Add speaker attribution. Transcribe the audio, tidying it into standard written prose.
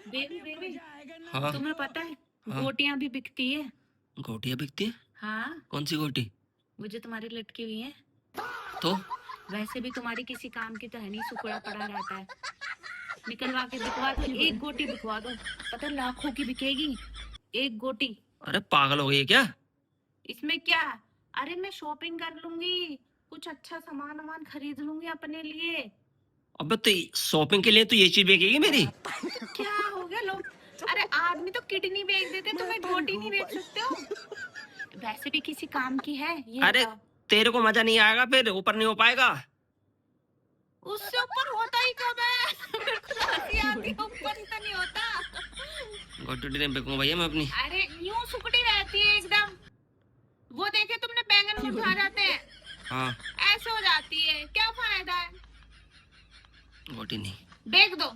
Speaker 1: Baby baby,
Speaker 2: हाँ
Speaker 1: तुम्हें पता है
Speaker 2: हाँ।
Speaker 1: गोटियां भी बिकती है।
Speaker 2: गोटियां बिकती है?
Speaker 1: हाँ,
Speaker 2: कौन सी गोटी?
Speaker 1: वो जो तुम्हारी लटकी हुई है।
Speaker 2: तो
Speaker 1: वैसे भी तुम्हारी किसी काम की तो है नहीं, सुखड़ा पड़ा रहता है। निकलवा के बिकवा दो, एक गोटी बिकवा दो, पता है लाखों की बिकेगी एक गोटी।
Speaker 2: अरे पागल हो गई है क्या?
Speaker 1: इसमें क्या? अरे मैं शॉपिंग कर लूंगी, कुछ अच्छा सामान वामान खरीद लूंगी अपने लिए।
Speaker 2: अबे तो शॉपिंग के लिए तो ये चीज बेचेगी मेरी?
Speaker 1: तो क्या हो गया लोग, अरे आदमी तो किडनी बेच देते, तुम्हें गोटी नहीं बेच सकते हो? वैसे भी किसी काम की है ये
Speaker 2: अरे
Speaker 1: बताओ।
Speaker 2: तेरे को मजा नहीं आएगा, फिर ऊपर नहीं हो पाएगा।
Speaker 1: उससे ऊपर होता ही कब है? मेरे को तो हंसी आती है, ऊपर ही तो नहीं होता।
Speaker 2: गोटी नहीं बेचूंगा भैया मैं अपनी।
Speaker 1: अरे यूं सुकड़ी रहती है एकदम, वो देखे तुमने बैंगन मुरझा जाते हैं,
Speaker 2: हाँ।
Speaker 1: ऐसे हो जाती है, क्या फायदा है?
Speaker 2: गोटी नहीं।
Speaker 1: बेच दो।